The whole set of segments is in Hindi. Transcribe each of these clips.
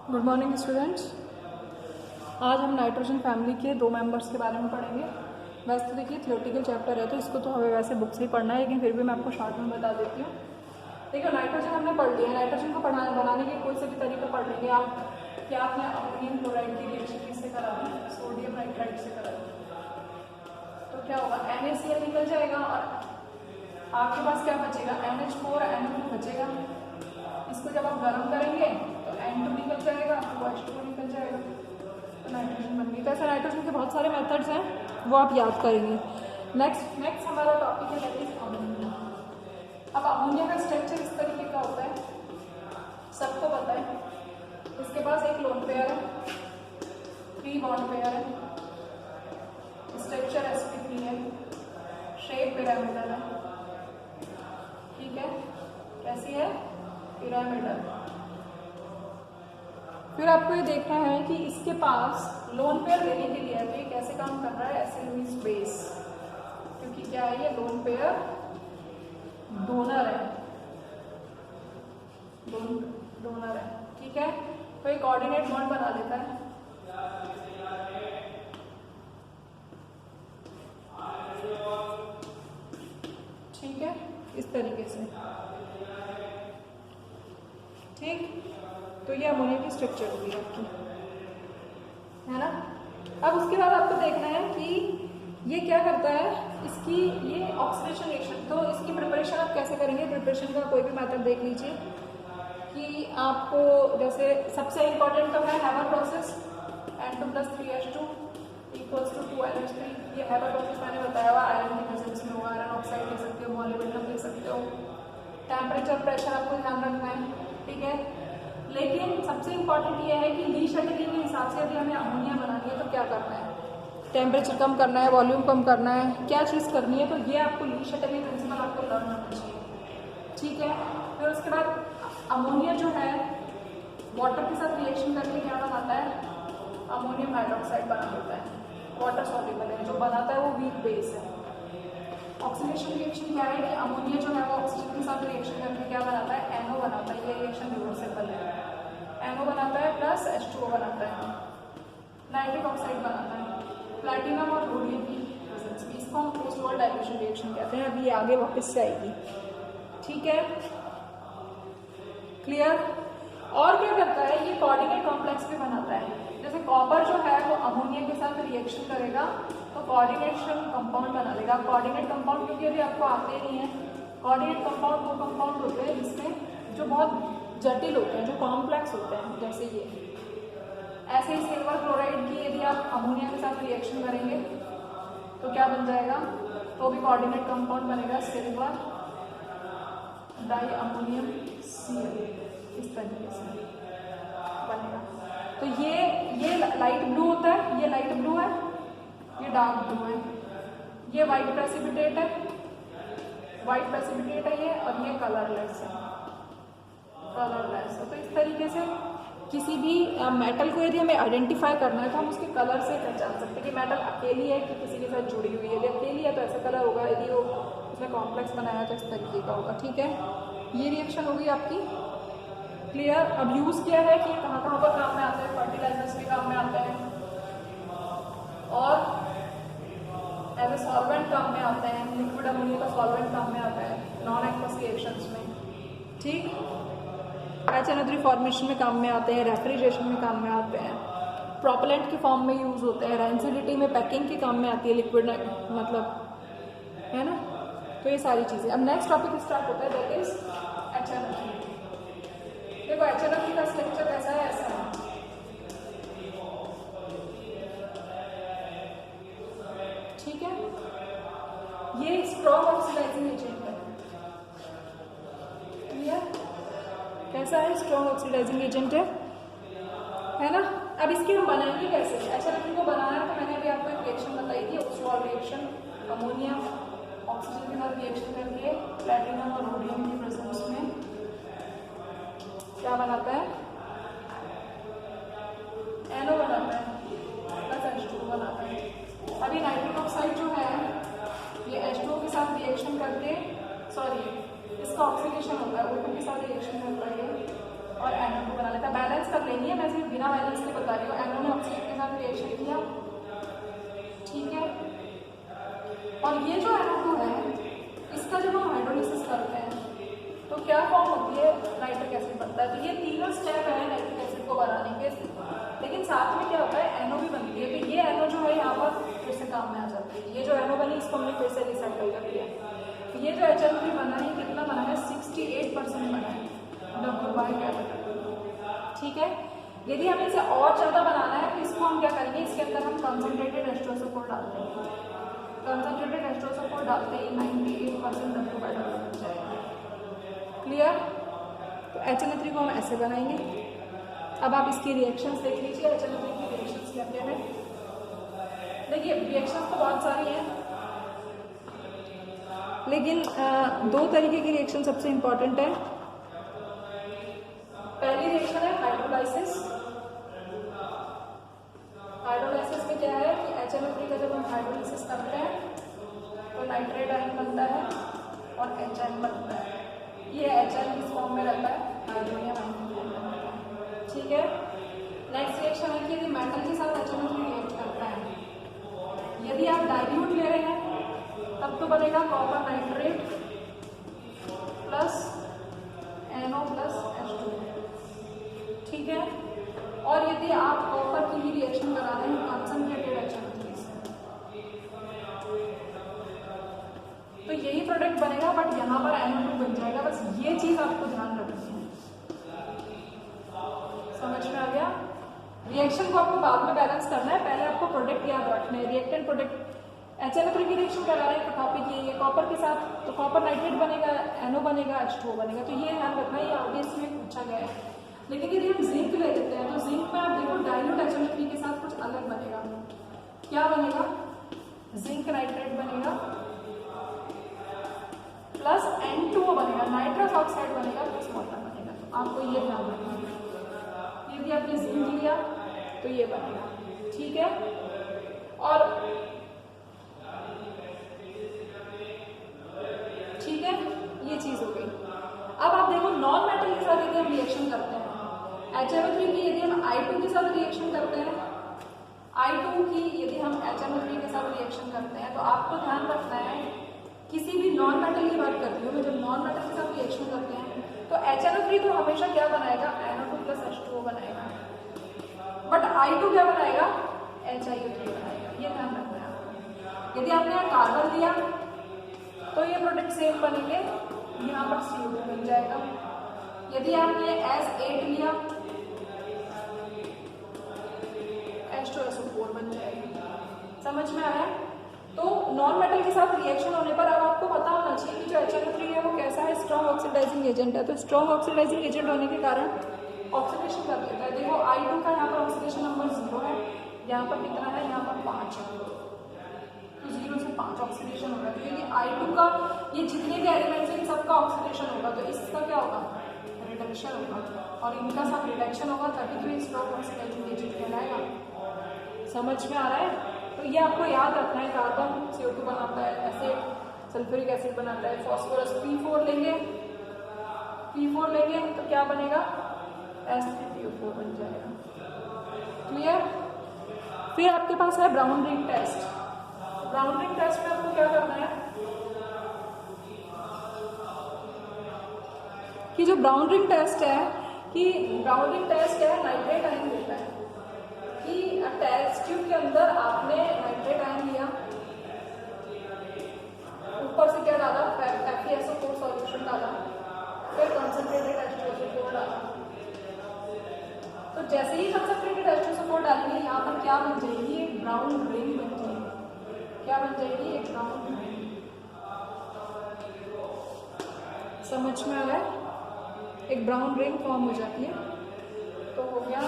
Good morning students. आज हम नाइट्रोजन फैमिली के 2 मेंबर्स के बारे में पढ़ेंगे। वैसे तो देखिए थ्योरेटिकल चैप्टर है तो इसको तो हमें वैसे बुक से ही पढ़ना है, लेकिन फिर भी मैं आपको शॉर्ट में बता देती हूँ। देखो नाइट्रोजन हमने पढ़ लिया है। नाइट्रोजन को बनाने के कोई से भी तरीका पढ़ लेंगे आप कि आपने अमोनियम क्लोराइड की रिएक्शन किससे करा दी, सोडियम नाइट्राइड से करा दी, तो क्या होगा NaCl निकल जाएगा और आपके पास क्या बचेगा NH4 NO2 बचेगा। इसको जब आप गर्म करेंगे तो N2 निकल जाएगा, तो H2 निकल जाएगा, तो नाइट्रोजन बन गई। तो ऐसे नाइट्रोजन के बहुत सारे मेथड्स हैं वो आप याद करेंगे। नेक्स्ट हमारा टॉपिक है दैट इज अमोनिया। अब अमोनिया का स्ट्रक्चर इस तरीके का होता है, सबको पता है। इसके पास एक लोन पेयर है, 3 बॉन्ड पेयर है, स्ट्रक्चर sp3 है, शेप पिरामिडल है, ठीक है, कैसी है पिरामिडल। फिर आपको ये देखना है कि इसके पास लोन पेयर देने के लिए तो ये कैसे काम कर रहा है SN लुईस बेस, क्योंकि क्या है ये लोन पेयर डोनर है, डोनर है, ठीक है। तो ये कोऑर्डिनेट बॉन्ड बना लेता है, ठीक है, इस तरीके से, ठीक। तो ये अमोनिया की स्ट्रक्चर होगी आपकी, है ना। अब उसके बाद आपको देखना है कि ये क्या करता है, इसकी ये ऑक्सीडेशन रिएक्शन। तो इसकी प्रिपरेशन आप कैसे करेंगे, प्रिपरेशन का कोई भी मेथड देख लीजिए कि आपको जैसे सबसे इम्पोर्टेंट तो है हैवर प्रोसेस, N2 + 3H2 = 2NH3। ये हैवर प्रोसेस मैंने बताया हुआ आयरन की प्रेजेंस में होगा, आयरन ऑक्साइड ले सकते हो, मॉलिब्डेनम ले सकते हो। टेम्परेचर प्रेशर आपको ध्यान रखना है, ठीक है। लेकिन सबसे इम्पॉर्टेंट ये है कि ली शटलिंग के हिसाब से यदि हमें अमोनिया बनानी है तो क्या करना है, टेम्परेचर कम करना है, वॉल्यूम कम करना है, क्या चीज़ करनी है। तो ये आपको ली शटलिंग प्रिंसिपल आपको लर्न होना चाहिए, ठीक है। फिर उसके बाद अमोनिया जो है वाटर के साथ रिएक्शन करके क्या बनाता है, अमोनियम हाइड्रोक्साइड बना देता है, वाटर सॉल्युबल है। जो बनाता है वो वीक बेस है। ऑक्सीडेशन रिएक्शन क्या है कि अमोनिया जो है वो ऑक्सीजन के साथ रिएक्शन करके क्या बनाता है, NO बनाता है। ये रिएक्शन रिवर्सिबल है, NO बनाता है प्लस H2O बनाता है, नाइट्रिक ऑक्साइड बनाता है, प्लैटिनम और रोडियम की प्रेजेंस में। इसको हम पोस्ट वॉल डाइल्यूशन रिएक्शन कहते हैं। अभी आगे वापस से आएगी, ठीक है, क्लियर। और क्या करता है ये कोऑर्डिनेट कॉम्प्लेक्स भी बनाता है। जैसे कॉपर जो है वो अमोनिया के साथ रिएक्शन करेगा तो कोऑर्डिनेशन कंपाउंड बना लेगा। कोऑर्डिनेट कंपाउंड क्योंकि अभी आपको आते नहीं है, कोऑर्डिनेट कंपाउंड वो कंपाउंड होते हैं जिसमें जो बहुत जटिल होते हैं, जो कॉम्प्लेक्स होते हैं, जैसे ये। ऐसे ही सिल्वर क्लोराइड की यदि आप अमोनिया के साथ रिएक्शन करेंगे तो क्या बन जाएगा, तो भी कोऑर्डिनेट कंपाउंड बनेगा, सिल्वर डाई अमोनियम Cl, इस तरीके से बनेगा। तो ये लाइट ब्लू होता है, ये लाइट ब्लू है, ये डार्क ब्लू है, ये वाइट प्रेसिपिटेट है, ये, और ये कलरलेस है, तो इस तरीके से किसी भी मेटल को यदि हमें आइडेंटिफाई करना है तो हम उसके कलर से पहचान सकते हैं कि मेटल अकेली है कि किसी के साथ जुड़ी हुई है। यदि अकेली है तो ऐसा कलर होगा, यदि वो उसने कॉम्प्लेक्स बनाया तो इस तरीके का होगा, ठीक है। ये रिएक्शन होगी आपकी, क्लियर। अब यूज किया है कि कहाँ कहाँ पर काम में आते हैं, फर्टिलाइजर्स के काम में आते हैं और एज ए सॉल्वेंट काम में आते हैं, लिक्विड अमोनिया का सॉल्वेंट काम में आता है नॉन एक्वस रिएक्शंस में, ठीक। HNO3 फॉर्मेशन में काम में आते हैं, रेफ्रिजरेशन में काम में आते हैं, प्रोपेलेंट के फॉर्म में यूज होते हैं, रेंसिडिटी में पैकिंग के काम में आती है लिक्विड, मतलब, है ना। तो ये सारी चीज़ें। अब नेक्स्ट टॉपिक स्टार्ट होता है दैट इज HNO3। देखो HNO3 का स्ट्रक्चर कैसा है, ऐसा है, ठीक है। ये स्ट्रॉन्ग ऑक्सीडाइजिंग एजेंट है, क्लियर। कैसा है, स्ट्रॉन्ग ऑक्सीडाइजिंग एजेंट है ना। अब इसके हम बनाएंगे कैसे, HNO3 को बनाना है तो मैंने अभी आपको एक रिएक्शन बताई थी, ओस्वाल रिएक्शन। अमोनिया ऑक्सीजन के साथ रिएक्शन करके प्लैटिनम और रोडियम की प्रेजेंस में क्या बनाता है, NO बनाता है प्लस H2O बनाता है। अभी नाइट्रिक ऑक्साइड जो है ये H2O के साथ रिएक्शन करके, सॉरी, इसका ऑक्सीडेशन होता है, O2 के साथ रिएक्शन करता है और NO2 बना लेता है। बैलेंस कर लेंगे, मैं सिर्फ बिना बैलेंस के बता रही हूँ। NO ने ऑक्सीजन के साथ रिएक्शन किया, ठीक है, और ये जो NO2 है इसका जब हम हाइड्रोलिसिस करते हैं तो क्या फॉर्म होती है, नाइट्रिक एसिड बनता है। तो ये तीनों स्टेप है नाइट्रिक एसिड को बनाने के, लेकिन साथ में क्या होता है, NO भी बनती है। तो ये NO जो है यहाँ पर फिर से काम में आ जाती है। ये जो NO बनी इसको हमने फिर से रिसाइकल कर दिया। तो ये जो HNO3 बना है कितना बना है, 68% बना है W/कैपिटल, ठीक है। यदि हमें इसे और ज़्यादा बनाना है तो इसको हम क्या करेंगे, इसके अंदर हम कंसनट्रेटेड H2SO4 डालते हैं। कंसनट्रेटेड H2SO4 डालते ही 98% W/W बन जाएगा। क्लियर। तो HNO3 को हम ऐसे बनाएंगे। अब आप इसकी रिएक्शंस देख लीजिए, HNO3 की रिएक्शंस क्या क्या है। देखिए रिएक्शंस तो बहुत सारी हैं, लेकिन दो तरीके की रिएक्शन सबसे इंपॉर्टेंट है। पहली रिएक्शन है हाइड्रोलाइसिस। हाइड्रोलाइसिस में क्या है कि HNO3 का जब हम हाइड्रोलाइसिस करते हैं तो नाइट्रेट आयन बनता है और HN बनता है। ये HN किस फॉर्म में रहता है, हाइड्रोनियम आयन फॉर्म में रहता है, ठीक है। नेक्स्ट रिएक्शन है कि यदि मेटल के साथ HNO3 रिएक्ट करता है, यदि आप डाइल्यूट ले रहे हैं तब तो बनेगा copper nitrate plus NO plus H2, ठीक है। और यदि आप कॉपर की ही रिएक्शन करा रहे हैं कंसंट्रेटेड HNO3 से तो यही प्रोडक्ट बनेगा, बट यहाँ पर NO2 बन जाएगा। बस ये चीज आपको ध्यान रखनी है। समझ में आ गया। रिएक्शन को आपको बाद में बैलेंस करना है, पहले आपको प्रोडक्ट याद रखना है। रिएक्टेंट प्रोडक्ट HNO3 की रिएक्शन करा रहे हैं तो टॉपिक ये है कॉपर के साथ, तो कॉपर नाइट्रेट बनेगा, NO बनेगा, H2O बनेगा। तो ये ध्यान रखना, ये ऑब्वियस में पूछा गया है। लेकिन यदि हम जिंक ले लेते हैं तो जिंक में आप देखो डाइल्यूट HNO3 के साथ कुछ अलग बनेगा। क्या बनेगा, जिंक नाइट्रेट बनेगा प्लस N2O बनेगा, नाइट्रस ऑक्साइड बनेगा प्लस वाटर बनेगा। तो आपको ये ध्यान रखना है। यदि आपने जिंक लिया तो ये बनेगा, ठीक है। और ठीक है, ये चीज हो गई। अब आप देखो नॉन मेटल के साथ यदि हम रिएक्शन करते हैं, HNO3 की यदि हम I2 के साथ रिएक्शन करते हैं, I2 की यदि हम HNO3 के साथ रिएक्शन करते हैं, तो आपको ध्यान रखना है, किसी भी नॉन मेटल की बात करती हूँ मैं, जब नॉन मेटल के साथ रिएक्शन करते हैं तो HNO3 तो हमेशा क्या बनाएगा, NO2 प्लस H2O बनाएगा, बट I2 क्या बनाएगा, HiO3 बनाएगा। ये ध्यान रखना है आपको। यदि आपने यहाँ कार्बन लिया तो ये प्रोडक्ट सेम बनेंगे, यहाँ पर CO2 बन जाएगा। यदि आपने S8 लिया H2SO4 बन जाएगा। समझ में आया। तो नॉन मेटल के साथ रिएक्शन होने पर अब आपको पता होना चाहिए कि जो HNO3 है वो कैसा है, स्ट्रॉन्ग ऑक्सीडाइजिंग एजेंट है। तो स्ट्रॉन्ग ऑक्सीडाइजिंग एजेंट होने के कारण ऑक्सीडेशन कर देता है। देखो I2 का यहाँ पर ऑक्सीडेशन नंबर 0 है, यहाँ पर कितना है, यहाँ पर 5 है, तो 0 से 5 ऑक्सीडेशन होगा। तो यदि I2 का ये जितने भी एलिमेंट्स हैं सबका ऑक्सीडेशन होगा, तो इसका क्या होगा, रिडक्शन होगा, और इनका सब रिडक्शन होगा, तभी तो ये स्ट्रॉन्ग ऑक्सीडाइजिंग एजेंट कहलाएगा। समझ में आ रहा है। तो ये आपको याद रखना है, कार्बन CO2 बनाता है, एसिड सल्फ्यूरिक एसिड बनाता है, फास्फोरस P4 लेंगे, P4 लेंगे तो क्या बनेगा, S3PO4 बन जाएगा। क्लियर। फिर आपके पास है brown ring test. Brown ring test में आपको क्या करना है कि जो ब्राउन रिंग टेस्ट है, कि ब्राउन रिंग टेस्ट है, नाइट्रेट आयन देता है कि टेस्ट ट्यूब के अंदर आपने नाइट्रेट आयन लिया, ऊपर से क्या डाला, FeSO4 सॉल्यूशन डाला, फिर कंसंट्रेटेड H2SO4 डाला। तो जैसे ही कंसंट्रेटेड H2SO4 डालेंगे, यहाँ पर क्या बन जाएगी, एक ब्राउन रिंग बन जाएगी। क्या बन जाएगी, एक ब्राउन रिंग। समझ में आ रहा है। एक ब्राउन रिंग फॉर्म हो जाती है। तो हो गया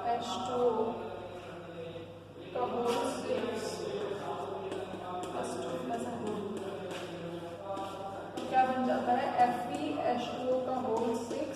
Fe(H2O) का होल 6 प्लस 2 प्लस क्या बन जाता है, Fe(H2O) का होल 6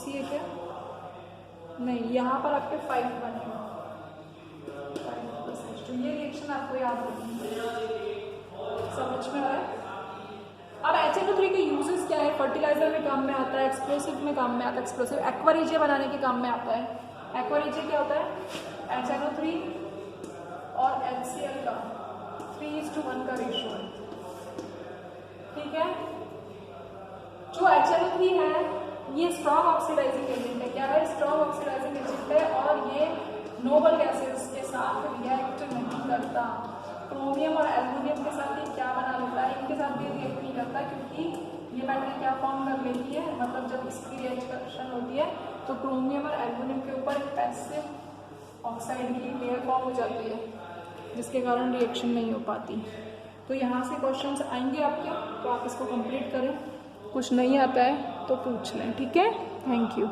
ही है क्या, नहीं, यहाँ पर आपके 5 बनेगा, 5 प्लस H2। ये रिएक्शन आपको याद रखनी है। समझ में आ रहा है। फर्टिलाइजर में काम में आता है, एक्सप्लोसिव में काम में आता है, एक्सप्लोसिव एक्वा बनाने के काम में आता है। एक्वा क्या होता है? HNO3 और HCl का 3:1 का रेशियो है, ठीक है। जो HNO3 है ये स्ट्रॉन्ग ऑक्सीडाइजिंग एजेंट है। क्या है? स्ट्रॉन्ग ऑक्सीडाइजिंग एजेंट है और ये नोबल गैसेस के साथ रिएक्ट नहीं करता। क्रोमियम और एल्युमिनियम के साथ ये क्या बना लेता है? इनके साथ भी रिएक्ट नहीं करता, क्योंकि ये मेटल क्या फॉर्म कर लेती है, मतलब जब इसकी रिएक्शन होती है तो क्रोमियम और एल्युमिनियम के ऊपर एक पैसिव ऑक्साइड की लेयर फॉर्म हो जाती है, जिसके कारण रिएक्शन नहीं हो पाती। तो यहाँ से क्वेश्चंस आएंगे आपके, तो आप इसको कंप्लीट करें। कुछ नहीं आता है तो पूछ लें, ठीक है। Thank you.